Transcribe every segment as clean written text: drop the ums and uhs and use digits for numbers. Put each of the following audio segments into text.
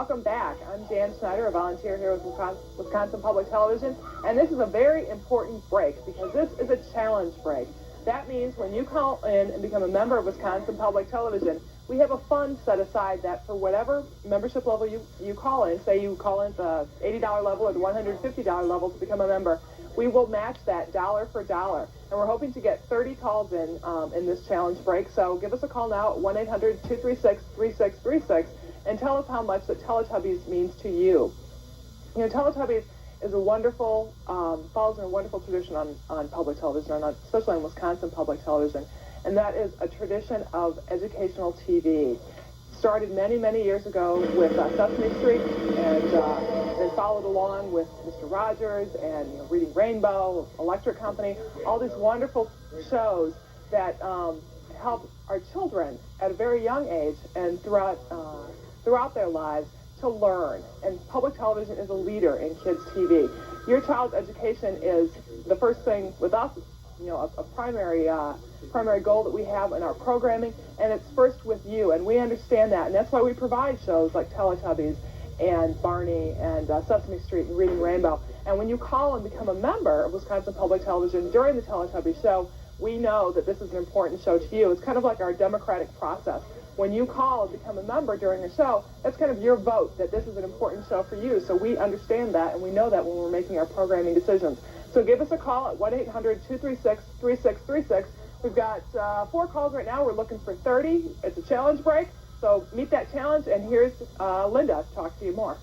welcome back. I'm Jan Schneider, a volunteer here with Wisconsin Public Television, and this is a very important break because this is a challenge break. That means when you call in and become a member of Wisconsin Public Television, we have a fund set aside that for whatever membership level you call in, say you call in the $80 level or the $150 level to become a member, we will match that dollar for dollar. And we're hoping to get 30 calls in this challenge break. So give us a call now at 1-800-236-3636 and tell us how much the Teletubbies means to you. You know, Teletubbies is a wonderful, follows in a wonderful tradition on public television, especially on Wisconsin Public Television. And that is a tradition of educational TV. Started many, many years ago with Sesame Street, and then followed along with Mr. Rogers and Reading Rainbow, Electric Company, all these wonderful shows that help our children at a very young age and throughout their lives to learn. And public television is a leader in kids' TV. Your child's education is the first thing with us, a primary goal that we have in our programming, and it's first with you, and we understand that, and that's why we provide shows like Teletubbies and Barney and Sesame Street and Reading Rainbow. And when you call and become a member of Wisconsin Public Television during the Teletubbies show, we know that this is an important show to you. It's kind of like our democratic process. When you call and become a member during a show, that's kind of your vote that this is an important show for you. So we understand that, and we know that when we're making our programming decisions. So give us a call at 1-800-236-3636. We've got 4 calls right now. We're looking for 30. It's a challenge break, so meet that challenge. And here's Linda to talk to you more.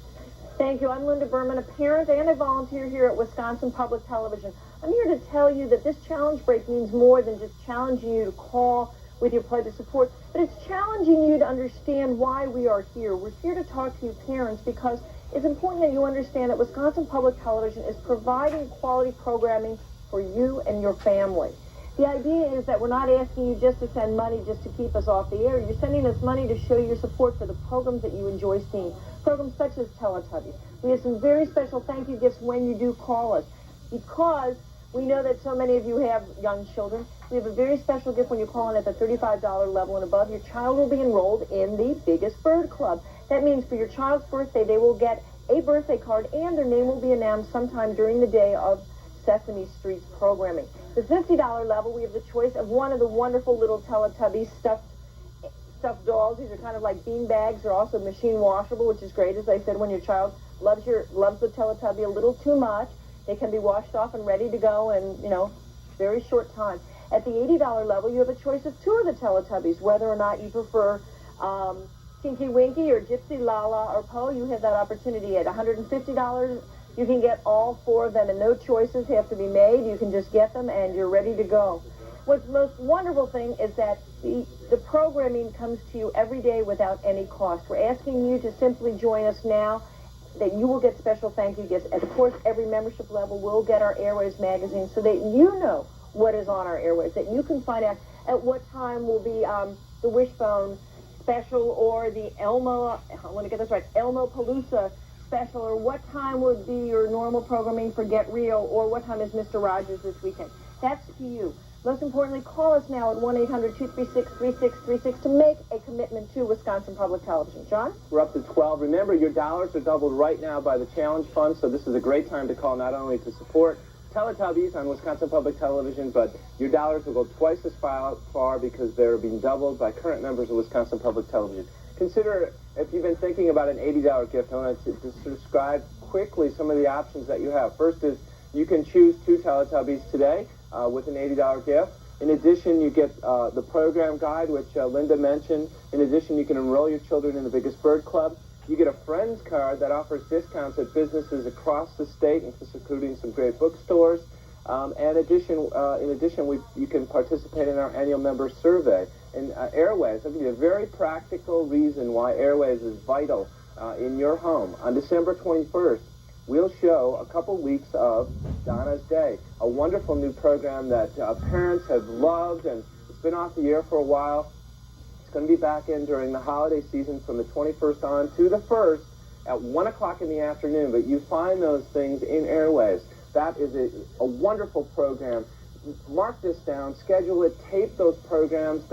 Thank you. I'm Linda Berman, a parent and a volunteer here at Wisconsin Public Television. I'm here to tell you that this challenge break means more than just challenging you to call with your pledge of support, but it's challenging you to understand why we are here. We're here to talk to you parents because it's important that you understand that Wisconsin Public Television is providing quality programming for you and your family. The idea is that we're not asking you just to send money just to keep us off the air. You're sending us money to show your support for the programs that you enjoy seeing, programs such as Teletubbies. We have some very special thank you gifts when you do call us, because we know that so many of you have young children. We have a very special gift when you call in at the $35 level and above. Your child will be enrolled in the Biggest Bird Club. That means for your child's birthday, they will get a birthday card, and their name will be announced sometime during the day of Sesame Street's programming. The $50 level, we have the choice of one of the wonderful little Teletubbies stuffed dolls. These are kind of like bean bags. They're also machine washable, which is great. As I said, when your child loves the Teletubby a little too much, they can be washed off and ready to go in, very short time. At the $80 level, you have a choice of 2 of the Teletubbies, whether or not you prefer Tinky Winky or Gypsy, Lala, or Po. You have that opportunity at $150. You can get all 4 of them, and no choices have to be made. You can just get them, and you're ready to go. What's the most wonderful thing is that the programming comes to you every day without any cost. We're asking you to simply join us now, that you will get special thank you gifts. And of course, every membership level will get our Airwaves magazine so that you know what is on our airwaves, that you can find out at what time will be the Wishbone special or the Elmo Palooza special, or what time would be your normal programming for Get Real, or what time is Mr. Rogers this weekend. That's to you. Most importantly, call us now at 1-800-236-3636 to make a commitment to Wisconsin Public Television. John? We're up to 12. Remember, your dollars are doubled right now by the Challenge Fund, so this is a great time to call not only to support Teletubbies on Wisconsin Public Television, but your dollars will go twice as far because they're being doubled by current members of Wisconsin Public Television. Consider, if you've been thinking about an $80 gift, I want to describe quickly some of the options that you have. First is you can choose 2 Teletubbies today with an $80 gift. In addition, you get the program guide, which Linda mentioned. In addition, you can enroll your children in the Biggest Bird Club. You get a Friends card that offers discounts at businesses across the state, including some great bookstores. In addition, you can participate in our annual member survey. And Airwaves, I'll give you a very practical reason why Airwaves is vital in your home. On December 21st, we'll show a couple weeks of Donna's Day, a wonderful new program that parents have loved, and it's been off the air for a while. It's going to be back in during the holiday season from the 21st on to the 1st at 1 o'clock in the afternoon, but you find those things in Airwaves. That is a wonderful program. Mark this down, schedule it, tape those programs.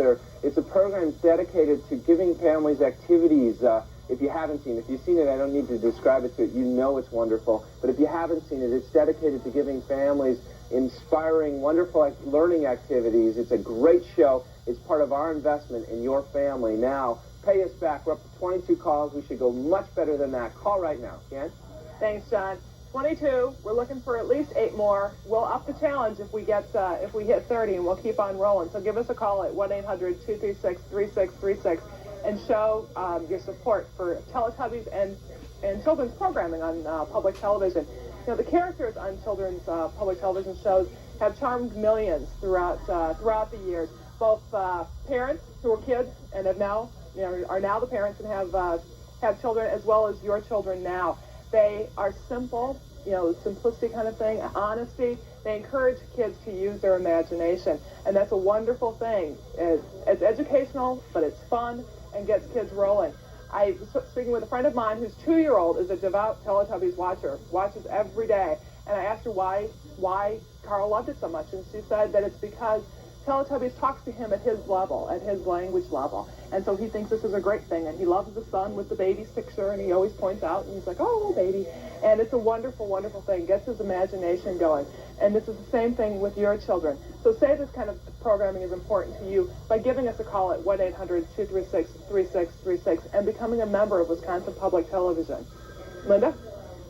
It's a program dedicated to giving families activities. if you haven't seen it. If you've seen it, I don't need to describe it to you. You know it's wonderful. But if you haven't seen it, it's dedicated to giving families inspiring, wonderful learning activities. It's a great show. It's part of our investment in your family. Now, pay us back. We're up to 22 calls. We should go much better than that. Call right now. Jan? Thanks, John. 22. We're looking for at least 8 more. We'll up the challenge if we hit 30, and we'll keep on rolling. So give us a call at 1-800-236-3636 and show your support for Teletubbies and children's programming on public television. You know, the characters on children's public television shows have charmed millions throughout the years. Both parents who are kids and are now the parents and have children, as well as your children now. They are simple, simplicity kind of thing, honesty. They encourage kids to use their imagination, and that's a wonderful thing. It's educational, but it's fun and gets kids rolling. I was speaking with a friend of mine whose 2-year-old is a devout Teletubbies watcher, watches every day, and I asked her why Carl loved it so much, and she said that it's because Teletubbies talks to him at his level, at his language level, and so he thinks this is a great thing, and he loves the sun with the baby's picture, and he always points out, and he's like, oh, baby, and it's a wonderful, wonderful thing, gets his imagination going, and this is the same thing with your children. So say this kind of programming is important to you by giving us a call at 1-800-236-3636 and becoming a member of Wisconsin Public Television. Linda?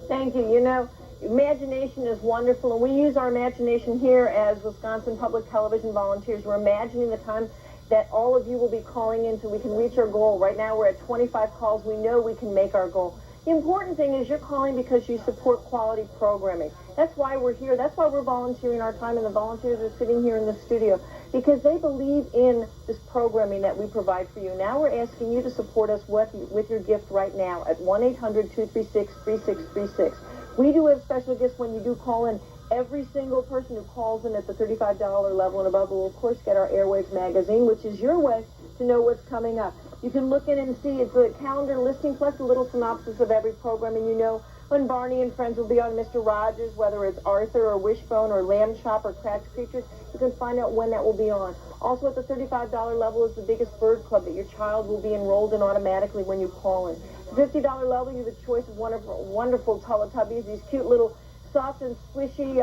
Thank you. Imagination is wonderful, and we use our imagination here as Wisconsin Public Television volunteers. We're imagining the time that all of you will be calling in so we can reach our goal. Right now we're at 25 calls. We know we can make our goal. The important thing is you're calling because you support quality programming. That's why we're here. That's why we're volunteering our time, and the volunteers are sitting here in the studio, because they believe in this programming that we provide for you. Now we're asking you to support us with your gift right now at 1-800-236-3636. We do have special gifts when you do call in. Every single person who calls in at the $35 level and above will, of course, get our Airwaves magazine, which is your way to know what's coming up. You can look in and see it's a calendar listing plus a little synopsis of every program, and you know when Barney and Friends will be on Mr. Rogers, whether it's Arthur or Wishbone or Lamb Chop or Cracked Creatures, you can find out when that will be on. Also at the $35 level is the Biggest Bird Club that your child will be enrolled in automatically when you call in. The $50 level, you have a choice of wonderful Teletubbies, these cute little soft and squishy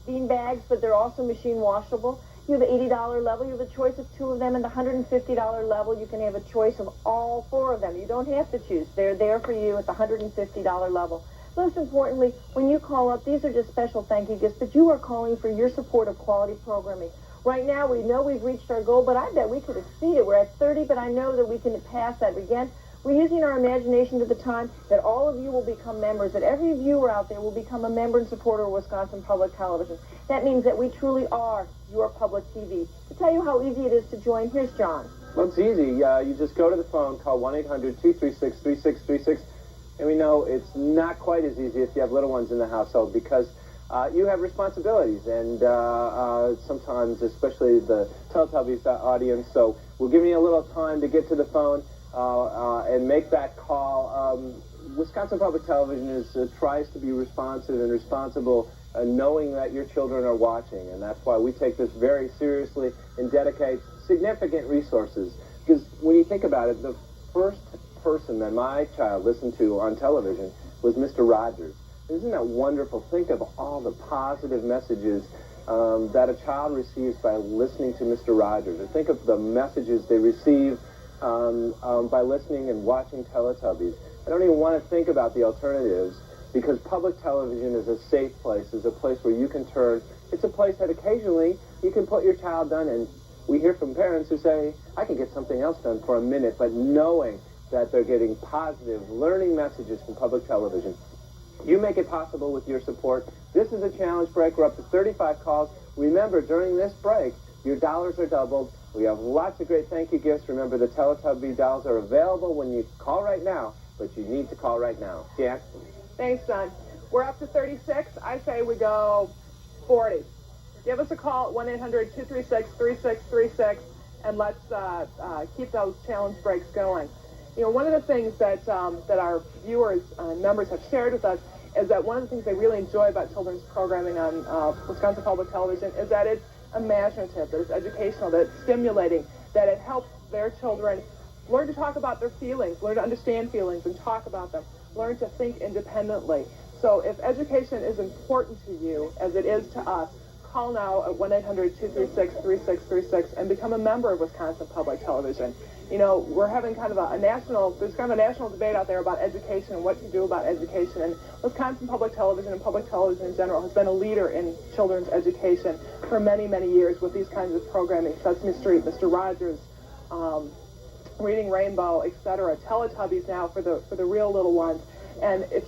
bean bags, but they're also machine washable. You have the $80 level, you have a choice of 2 of them, and the $150 level, you can have a choice of all 4 of them. You don't have to choose. They're there for you at the $150 level. Most importantly, when you call up, these are just special thank you gifts, but you are calling for your support of quality programming. Right now, we know we've reached our goal, but I bet we could exceed it. We're at 30, but I know that we can pass that. Again, we're using our imagination to the time that all of you will become members, that every viewer out there will become a member and supporter of Wisconsin Public Television. That means that we truly are your public TV. To tell you how easy it is to join, here's John. Well, it's easy. You just go to the phone, call 1-800-236-3636, and we know it's not quite as easy if you have little ones in the household, because you have responsibilities, and sometimes, especially the Teletubbies audience, so we'll give you a little time to get to the phone and make that call. Wisconsin Public Television tries to be responsive and responsible, knowing that your children are watching, and that's why we take this very seriously and dedicate significant resources. Because when you think about it, the first person that my child listened to on television was Mr. Rogers. Isn't that wonderful? Think of all the positive messages that a child receives by listening to Mr. Rogers. Or think of the messages they receive by listening and watching Teletubbies. I don't even want to think about the alternatives, because public television is a safe place, is a place where you can turn. It's a place that occasionally you can put your child done, and we hear from parents who say, I can get something else done for a minute, but knowing that they're getting positive learning messages from public television. You make it possible with your support. This is a challenge break. We're up to 35 calls. Remember, during this break, your dollars are doubled. We have lots of great thank you gifts. Remember, the Teletubby dolls are available when you call right now, but you need to call right now. Jan? Thanks, John. We're up to 36. I say we go 40. Give us a call at 1-800-236-3636, and let's keep those challenge breaks going. You know, one of the things that our viewers and members have shared with us is that one of the things they really enjoy about children's programming on Wisconsin Public Television is that it's imaginative, that it's educational, that it's stimulating, that it helps their children learn to talk about their feelings, learn to understand feelings and talk about them, learn to think independently. So if education is important to you, as it is to us, call now at 1-800-236-3636 and become a member of Wisconsin Public Television. You know, we're having kind of there's kind of a national debate out there about education and what to do about education. And Wisconsin Public Television and public television in general has been a leader in children's education for many, many years with these kinds of programming. Sesame Street, Mr. Rogers, Reading Rainbow, etc. Teletubbies now for the real little ones. And if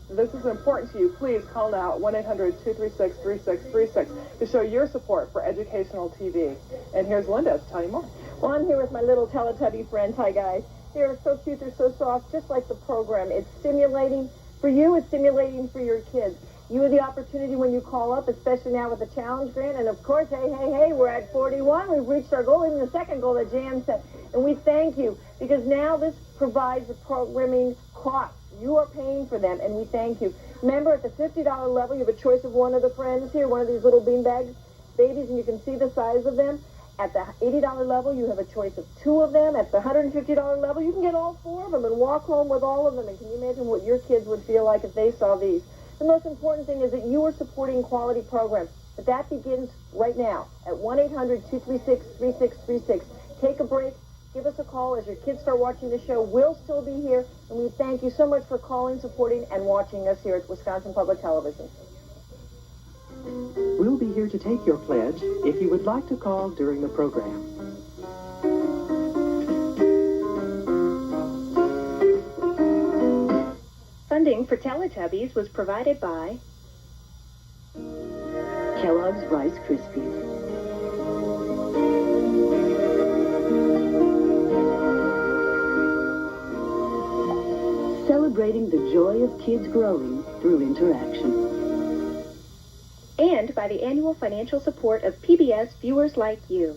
this is important to you, please call now at 1-800-236-3636 to show your support for educational TV. And here's Linda to tell you more. Well, I'm here with my little Teletubby friends. Hi, guys. They're so cute. They're so soft, just like the program. It's stimulating for you. It's stimulating for your kids. You have the opportunity when you call up, especially now with the challenge grant. And, of course, hey, we're at 41. We've reached our goal, even the second goal that Jan set. And we thank you because now this provides the programming cost. You are paying for them, and we thank you. Remember, at the $50 level, you have a choice of one of the friends here, one of these little beanbag babies, and you can see the size of them. At the $80 level, you have a choice of two of them. At the $150 level, you can get all four of them and walk home with all of them. And can you imagine what your kids would feel like if they saw these? The most important thing is that you are supporting quality programs. But that begins right now at 1-800-236-3636. Take a break. Give us a call as your kids start watching the show. We'll still be here, and we thank you so much for calling, supporting, and watching us here at Wisconsin Public Television. We'll be here to take your pledge if you would like to call during the program. Funding for Teletubbies was provided by Kellogg's Rice Krispies. Celebrating the joy of kids growing through interaction. and by the annual financial support of PBS viewers like you.